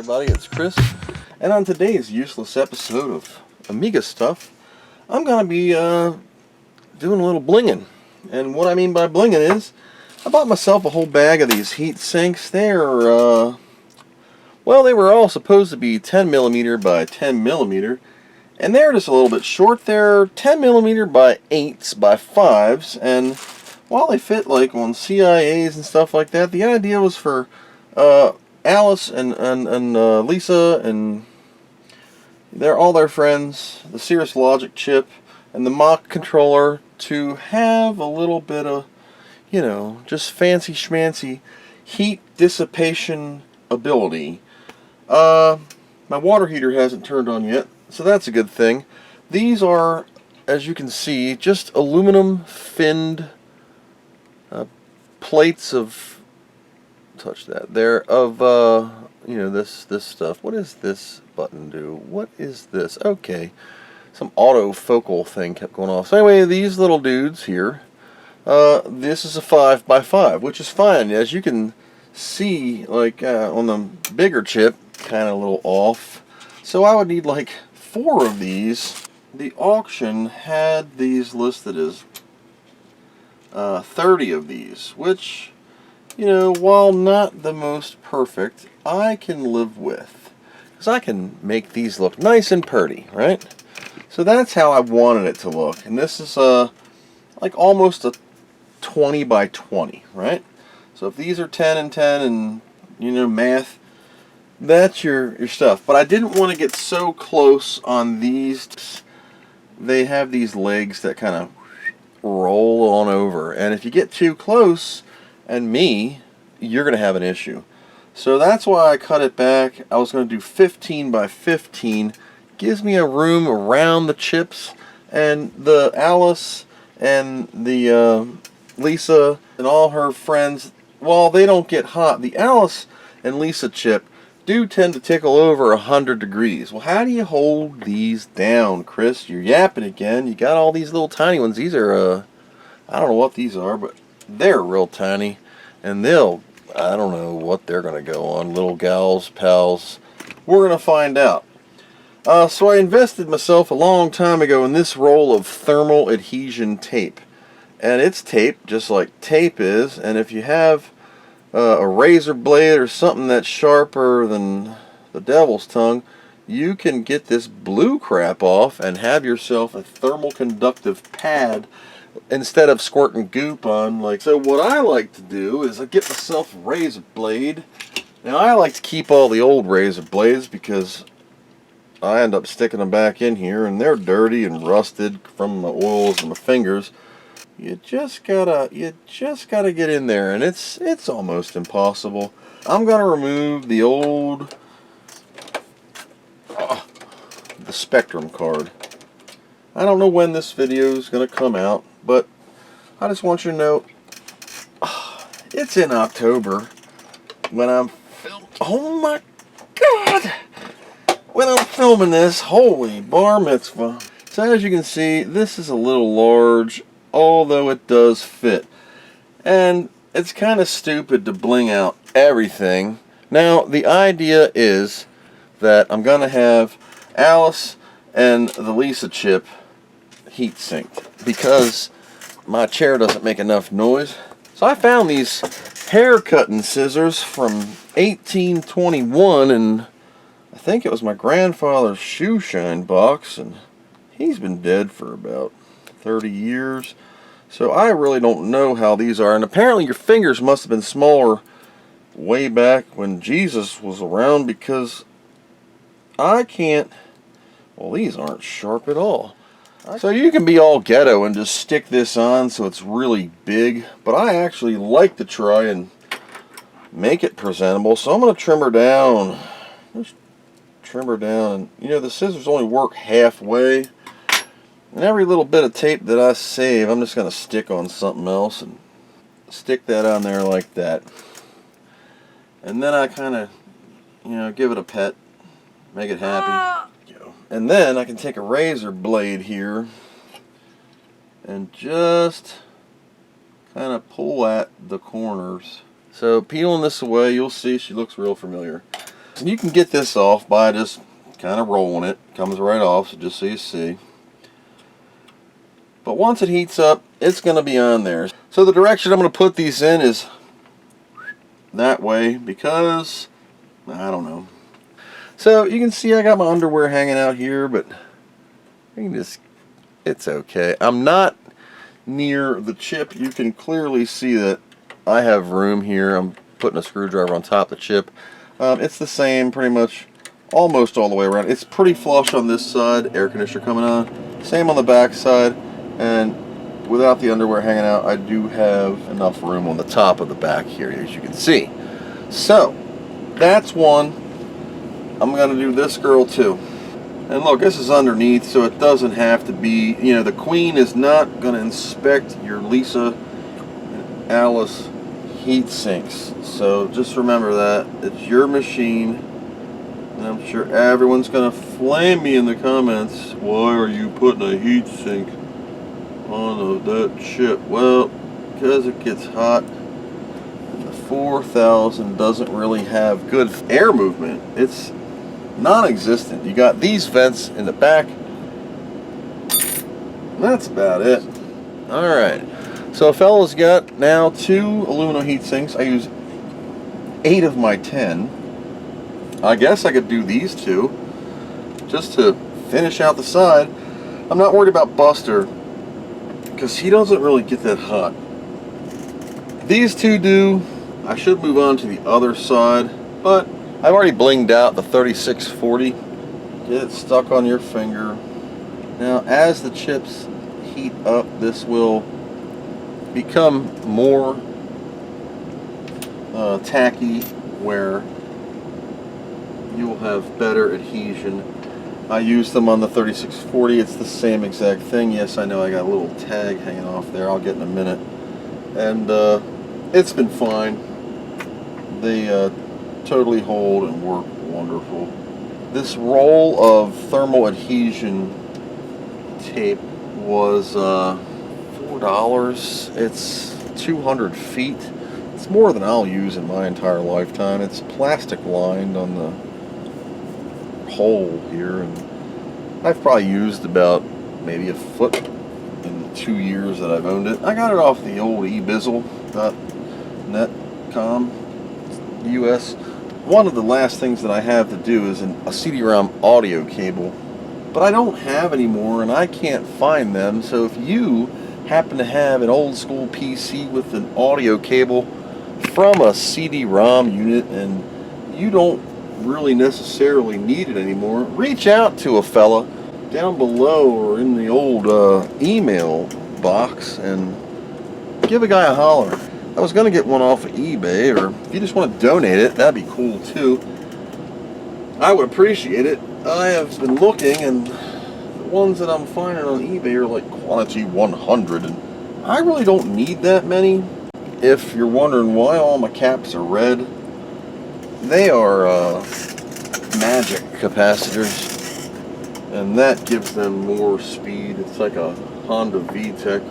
everybody, it's Chris, and on today's useless episode of Amiga Stuff, I'm going to be doing a little blinging. And what I mean by blinging is, I bought myself a whole bag of these heat sinks. They're, well, they were all supposed to be 10mm by 10mm, and they're just a little bit short. They're 10mm by 8s by 5s, and while they fit like on CIAs and stuff like that, the idea was for Alice and Lisa and all their friends, the Cirrus Logic chip and the Mach controller, to have a little bit of, you know, just fancy schmancy heat dissipation ability. My water heater hasn't turned on yet, so that's a good thing. These are, as you can see, just aluminum finned plates of, touch that there, of you know, this stuff. What does this button do? What is this? Okay, some autofocal thing kept going off. So anyway, these little dudes here, this is a 5x5, which is fine. As you can see, like on the bigger chip, kind of a little off. So I would need like 4 of these. The auction had these listed as 30 of these, which, you know, while not the most perfect, I can live with, because I can make these look nice and pretty, right? So that's how I wanted it to look. And this is like almost a 20 by 20, right? So if these are 10 and 10 and, you know, math, that's your stuff. But I didn't want to get so close on these. They have these legs that kind of roll on over, and if you get too close, and you're going to have an issue. So that's why I cut it back. I was going to do 15 by 15. Gives me a room around the chips, and the Alice and the Lisa and all her friends, while they don't get hot, the Alice and Lisa chip do tend to tickle over 100 degrees. Well, how do you hold these down, Chris? You're yapping again. You got all these little tiny ones. These are, I don't know what these are, but they're real tiny. And I don't know what they're going to go on. Little gals, pals. We're going to find out. So I invested myself a long time ago in this roll of thermal adhesion tape. And it's tape, just like tape is. And if you have a razor blade or something that's sharper than the devil's tongue, you can get this blue crap off and have yourself a thermal conductive pad instead of squirting goop on. Like, so what I like to do is I get myself a razor blade. Now I like to keep all the old razor blades because I end up sticking them back in here and they're dirty and rusted from my oils and my fingers. You just gotta get in there, and it's almost impossible. I'm gonna remove the old the Spectrum card. I don't know when this video is gonna come out, but I just want you to know it's in October when I'm filming. Oh my God! When I'm filming this, holy bar mitzvah. So as you can see, this is a little large, although it does fit. And it's kind of stupid to bling out everything. Now, the idea is that I'm going to have Alice and the Lisa chip heat sinked, because my chair doesn't make enough noise. So I found these hair cutting scissors from 1821, and I think it was my grandfather's shoe shine box, and he's been dead for about 30 years. So I really don't know how these are. And apparently your fingers must have been smaller way back when Jesus was around, because I can't, well, these aren't sharp at all. So you can be all ghetto and just stick this on so it's really big, but I actually like to try and make it presentable. So I'm going to trim her down. Just trim her down. You know, the scissors only work halfway. And every little bit of tape that I save, I'm just going to stick on something else and stick that on there like that. And then I kind of, you know, give it a pet, make it happy. And then I can take a razor blade here and just kind of pull at the corners. So peeling this away, you'll see she looks real familiar. And you can get this off by just kind of rolling it. Comes right off, so just so you see. But once it heats up, it's going to be on there. So the direction I'm going to put these in is that way because, I don't know. So you can see I got my underwear hanging out here, but you can just, it's okay. I'm not near the chip. You can clearly see that I have room here. I'm putting a screwdriver on top of the chip. It's the same pretty much almost all the way around. It's pretty flush on this side, air conditioner coming on. Same on the back side, and without the underwear hanging out, I do have enough room on the top of the back here, as you can see. So, that's one. I'm going to do this girl too. And look, this is underneath, so it doesn't have to be, you know, the Queen is not going to inspect your Lisa and Alice heat sinks. So just remember that. It's your machine. And I'm sure everyone's going to flame me in the comments. Why are you putting a heat sink on that chip? Well, because it gets hot. And the 4000 doesn't really have good air movement. It's non-existent. You got these vents in the back. That's about it. Alright. So fella's got now 2 aluminum heat sinks. I use 8 of my 10. I guess I could do these 2 just to finish out the side. I'm not worried about Buster because he doesn't really get that hot. These 2 do. I should move on to the other side, but I've already blinged out the 3640. Get it stuck on your finger. Now as the chips heat up, this will become more tacky, where you will have better adhesion. I use them on the 3640. It's the same exact thing. Yes, I know I got a little tag hanging off there. I'll get in a minute. And it's been fine. They totally hold and work wonderful. This roll of thermal adhesion tape was $4. It's 200 feet. It's more than I'll use in my entire lifetime. It's plastic lined on the hole here, and I've probably used about maybe a foot in the 2 years that I've owned it. I got it off the old ebizzle.netcom US. One of the last things that I have to do is a CD-ROM audio cable, but I don't have any more and I can't find them. So if you happen to have an old school PC with an audio cable from a CD-ROM unit and you don't really necessarily need it anymore, reach out to a fella down below or in the old email box and give a guy a holler. I was going to get one off of eBay, or if you just want to donate it, that'd be cool too. I would appreciate it. I have been looking, and the ones that I'm finding on eBay are like quantity 100, and I really don't need that many. If you're wondering why all my caps are red, they are magic capacitors, and that gives them more speed. It's like a Honda VTEC.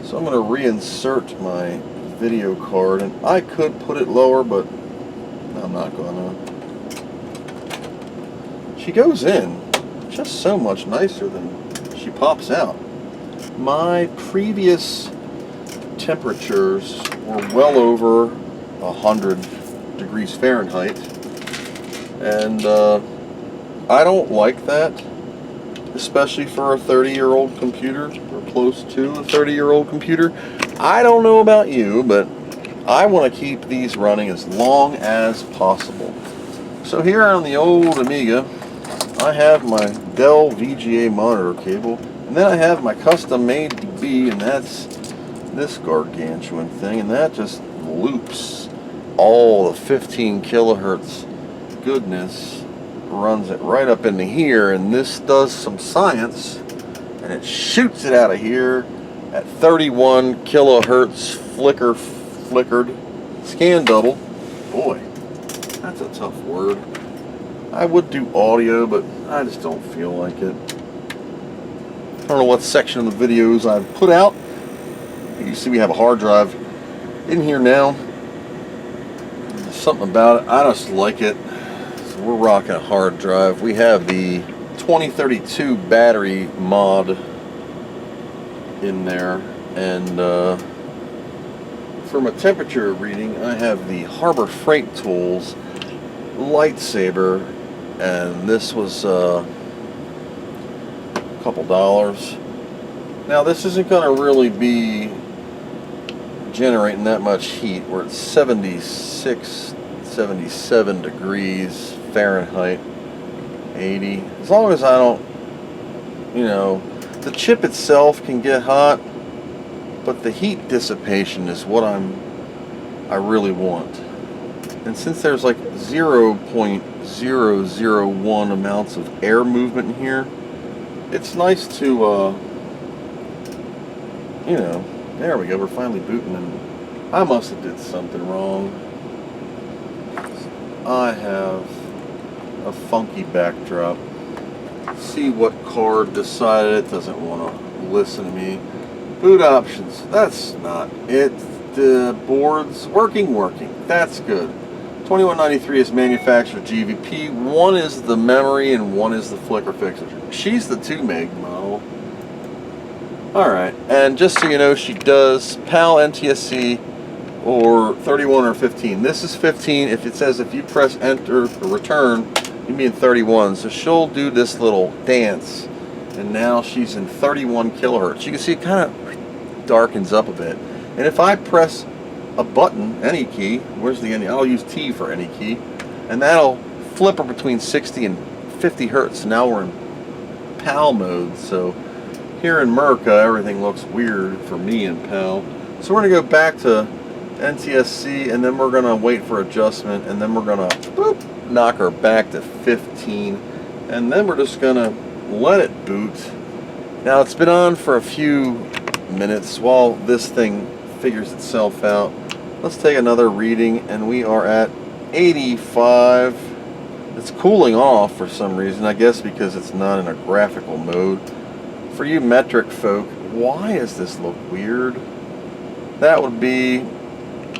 So I'm going to reinsert my video card, and I could put it lower, but I'm not gonna. She goes in just so much nicer than she pops out. My previous temperatures were well over 100 degrees Fahrenheit, and I don't like that, especially for a 30-year-old computer, or close to a 30-year-old computer. I don't know about you, but I want to keep these running as long as possible. So here on the old Amiga, I have my Dell VGA monitor cable, and then I have my custom-made DB, and that's this gargantuan thing, and that just loops all the 15 kilohertz goodness, runs it right up into here, and this does some science, and it shoots it out of here at 31 kilohertz flickered scan double. Boy, that's a tough word. I would do audio, but I just don't feel like it. I don't know what section of the videos I've put out. You see we have a hard drive in here now. There's something about it, I just like it. we're rocking a hard drive. We have the 2032 battery mod in there, and from a temperature reading, I have the Harbor Freight Tools lightsaber, and this was a couple dollars. Now this isn't going to really be generating that much heat. We're at 76, 77 degrees Fahrenheit, 80. As long as I don't, you know, the chip itself can get hot, but the heat dissipation is what I really want. And since there's like 0.001 amounts of air movement in here, it's nice to, you know, there we go, we're finally booting, and I must have did something wrong. I have a funky backdrop. See what card decided it doesn't want to listen to me. Boot options, that's not it. The board's working. That's good. 2193 is manufactured GVP. One is the memory and one is the flicker fixer. She's the 2 meg model. Alright, and just so you know, she does PAL NTSC or 31 or 15. This is 15. If it says if you press enter or return, you mean 31. So she'll do this little dance, and now she's in 31 kilohertz. You can see it kind of darkens up a bit. And if I press a button, any key, where's the any? I'll use T for any key, and that'll flip her between 60 and 50 hertz. Now we're in PAL mode. So here in America, everything looks weird for me in PAL. So we're going to go back to NTSC, and then we're going to wait for adjustment, and then we're going to boop, knock her back to 15, and then we're just going to let it boot. Now it's been on for a few minutes while this thing figures itself out. Let's take another reading, and we are at 85. It's cooling off for some reason, I guess because it's not in a graphical mode. For you metric folk, why does this look weird? That would be,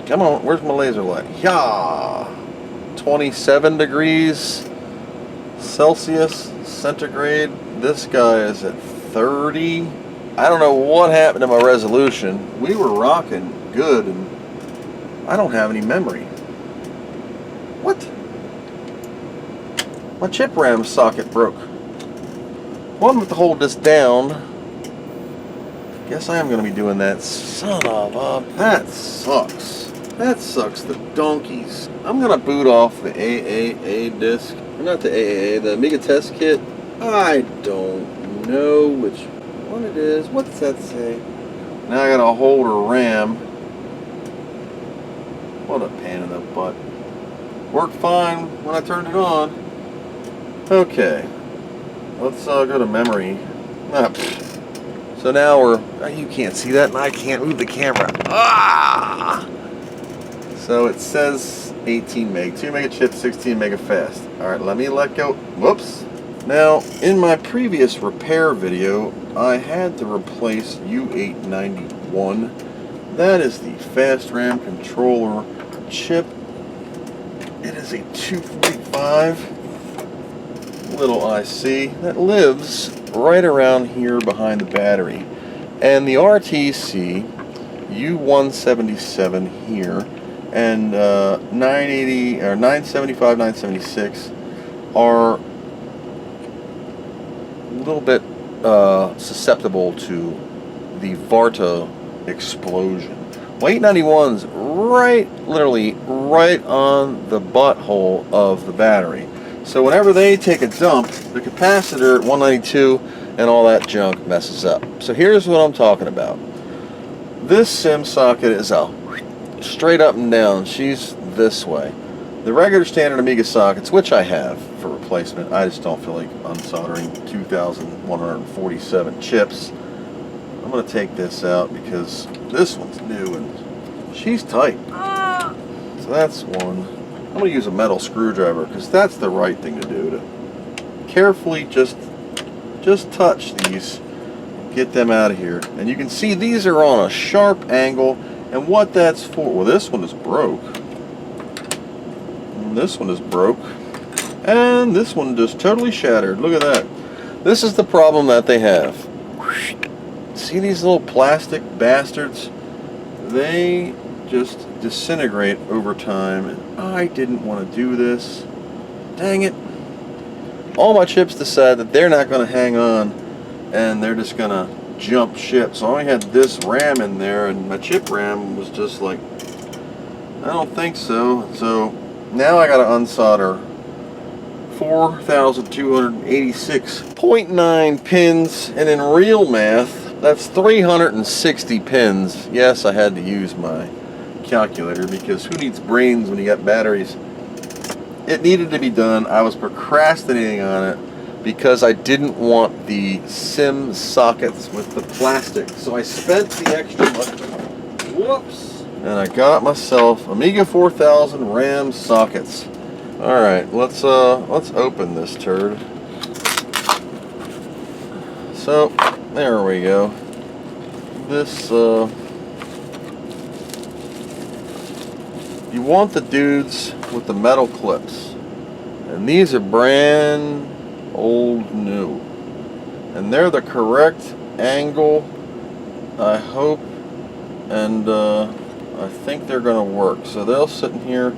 come on, where's my laser light? Yeah, 27 degrees Celsius, centigrade. This guy is at 30. I don't know what happened to my resolution. We were rocking good, and I don't have any memory. What? My chip RAM socket broke. Well, I'm going to hold this down. Guess I am going to be doing that. Son of a... That sucks. That sucks the donkeys. I'm going to boot off the AAA disc. Not the AAA, the Amiga test kit. I don't know which one it is. What's that say? Now I got to hold her RAM. What a pain in the butt. Worked fine when I turned it on. Okay. Let's go to memory. So now we're... you can't see that, and I can't move the camera. Ah! So it says 18 meg, 2 mega chip, 16 mega fast. Alright, let me let go. Whoops. Now, in my previous repair video, I had to replace U891. That is the fast RAM controller chip. It is a 245 little IC that lives right around here behind the battery. And the RTC U177 here and 980 or 975, 976 are a little bit susceptible to the Varta explosion. Well, 891's literally right on the butthole of the battery. So whenever they take a dump, the capacitor at 192 and all that junk messes up. So here's what I'm talking about. This SIM socket is a straight up and down. She's this way. The regular standard Amiga sockets, which I have for replacement, I just don't feel like unsoldering 2,147 chips. I'm going to take this out because this one's new and she's tight. So that's one. I'm going to use a metal screwdriver because that's the right thing to do, to carefully just touch these, get them out of here. And you can see these are on a sharp angle, and what that's for. Well, this one is broke. And this one is broke. And this one just totally shattered. Look at that. This is the problem that they have. See these little plastic bastards? They just disintegrate over time. And I didn't want to do this. Dang it. All my chips decide that they're not going to hang on and they're just going to jump ship. So I only had this RAM in there and my chip RAM was just like, I don't think so. So now I got to unsolder 4,286.9 pins, and in real math, that's 360 pins. Yes, I had to use my calculator because who needs brains when you got batteries? It needed to be done. I was procrastinating on it because I didn't want the SIM sockets with the plastic. So I spent the extra money. Whoops. And I got myself Amiga 4000 RAM sockets. All right, let's open this turd. So there we go. This you want the dudes with the metal clips, and these are brand old new, and they're the correct angle, I hope, and I think they're gonna work. So they'll sit in here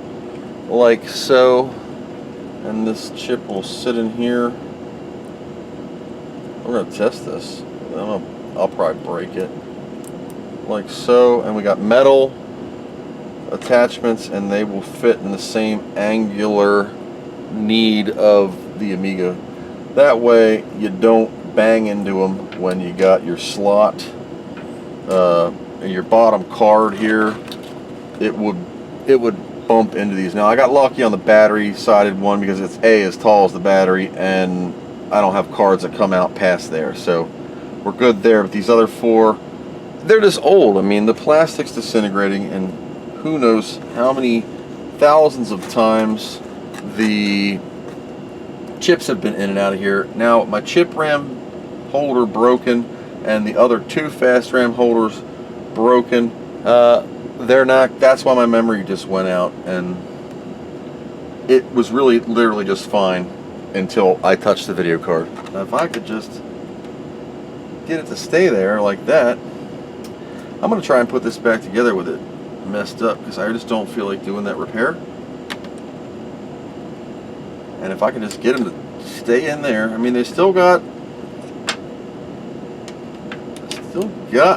like so, and this chip will sit in here. We're gonna test this. I'll probably break it like so, and we got metal attachments, and they will fit in the same angular need of the Amiga. That way you don't bang into them when you got your slot, your bottom card here. It would bump into these. Now I got lucky on the battery sided one because it's as tall as the battery, and I don't have cards that come out past there, so we're good there. But these other four, they're just old. I mean, the plastic's disintegrating, and who knows how many thousands of times the chips have been in and out of here. Now my chip RAM holder broken, and the other two fast RAM holders broken. They're not, that's why my memory just went out, and it was really literally just fine until I touched the video card. Now if I could just get it to stay there like that, I'm going to try and put this back together with it messed up, because I just don't feel like doing that repair. And if I can just get them to stay in there, I mean, they still got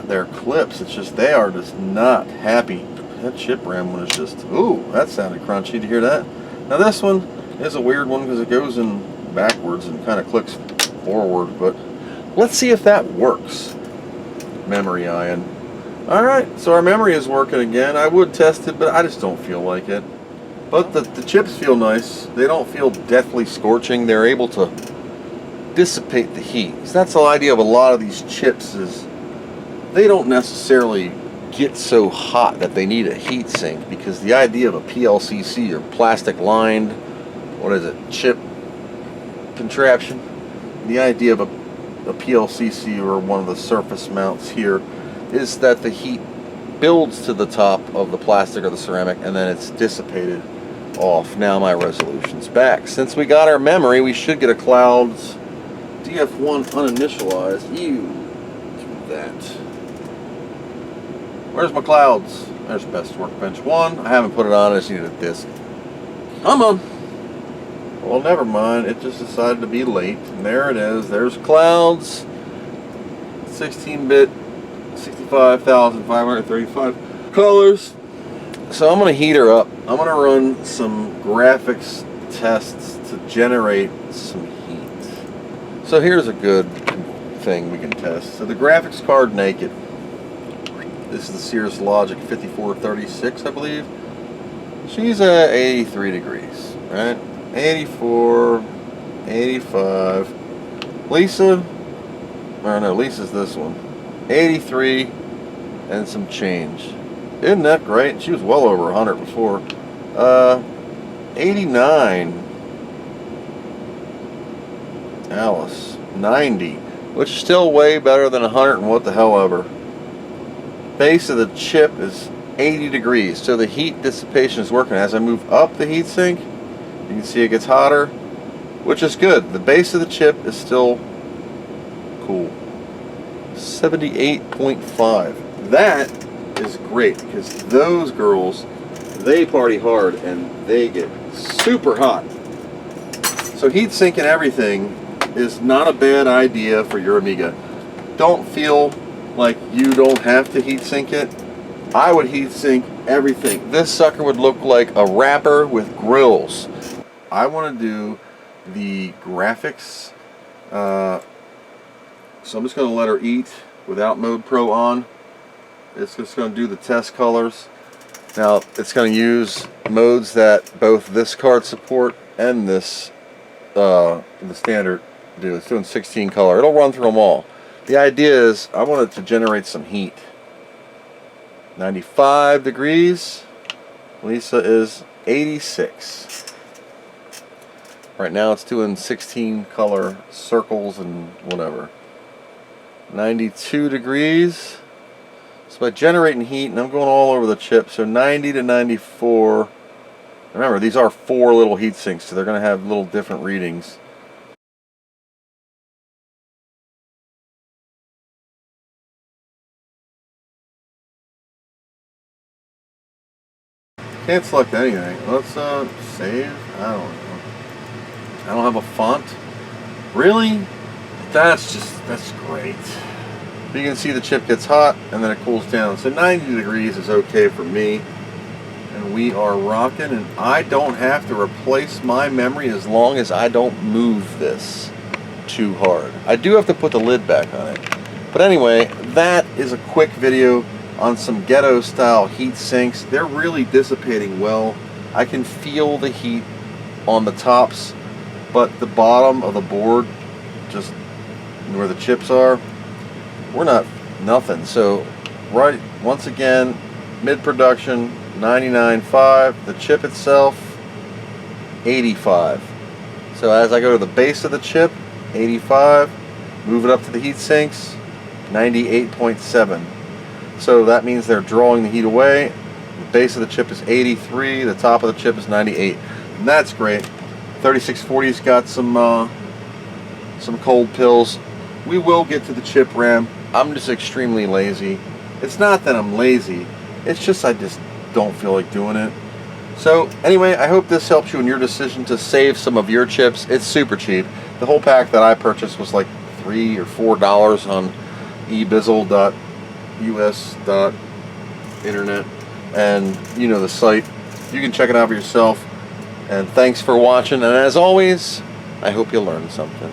their clips. It's just they are just not happy. That chip RAM one is just, ooh, that sounded crunchy. Did you hear that? Now this one is a weird one because it goes in backwards and kind of clicks forward, but let's see if that works. Memory ion. Alright, so our memory is working again. I would test it, but I just don't feel like it. But the chips feel nice. They don't feel deathly scorching. They're able to dissipate the heat. So that's the idea of a lot of these chips, is they don't necessarily get so hot that they need a heat sink, because the idea of a PLCC, or plastic lined, what is it, chip contraption, the idea of a PLCC or one of the surface mounts here is that the heat builds to the top of the plastic or the ceramic, and then it's dissipated off. Now my resolution's back. Since we got our memory, we should get a Clouds DF1 uninitialized. Ew, that. Where's my Clouds? There's Best Workbench 1. I haven't put it on, I just needed a disc. Come on. Well, never mind. It just decided to be late. And there it is. There's Clouds. 16-bit, 65,535 colors. So I'm going to heat her up. I'm going to run some graphics tests to generate some heat. So here's a good thing we can test. So the graphics card naked. This is the Cirrus Logic 5436, I believe. She's at 83 degrees, right? 84, 85. Lisa, or no, Lisa's this one. 83 and some change. Isn't that great? She was well over 100 before. 89. Alice. 90. Which is still way better than 100 and what the hell ever. Base of the chip is 80 degrees. So the heat dissipation is working. As I move up the heatsink, you can see it gets hotter which is good. The base of the chip is still cool. 78.5. That is great because those girls, they party hard and they get super hot. So heat sinking everything is not a bad idea for your Amiga. Don't feel like you don't have to heat sink it. I would heat sink everything. This sucker would look like a wrapper with grills. I want to do the graphics, so I'm just going to let her eat without Mode Pro on. It's just going to do the test colors. Now it's going to use modes that both this card support and this the standard do. It's doing 16 color. It'll run through them all. The idea is I want it to generate some heat. 95 degrees. Lisa is 86. Right now it's doing 16 color circles and whatever. 92 degrees. So by generating heat, and I'm going all over the chip, so 90 to 94. Remember, these are 4 little heat sinks, so they're going to have little different readings. Can't select anything. Let's save. I don't know. I don't have a font. Really? That's great. You can see the chip gets hot and then it cools down. So 90 degrees is okay for me. And we are rocking, and I don't have to replace my memory as long as I don't move this too hard. I do have to put the lid back on it. But anyway, that is a quick video on some ghetto style heat sinks. They're really dissipating well. I can feel the heat on the tops, but the bottom of the board, just where the chips are, we're not nothing. So right, once again, mid-production 99.5, the chip itself 85. So as I go to the base of the chip, 85, move it up to the heat sinks, 98.7. So that means they're drawing the heat away. The base of the chip is 83, the top of the chip is 98. And that's great. 3640's got some cold pills. We will get to the chip RAM. I'm just extremely lazy. It's not that I'm lazy, it's just I just don't feel like doing it. So anyway, I hope this helps you in your decision to save some of your chips. It's super cheap. The whole pack that I purchased was like $3 or $4 on ebizzle.us.internet, and you know the site. You can check it out for yourself. And thanks for watching, and as always, I hope you learned something.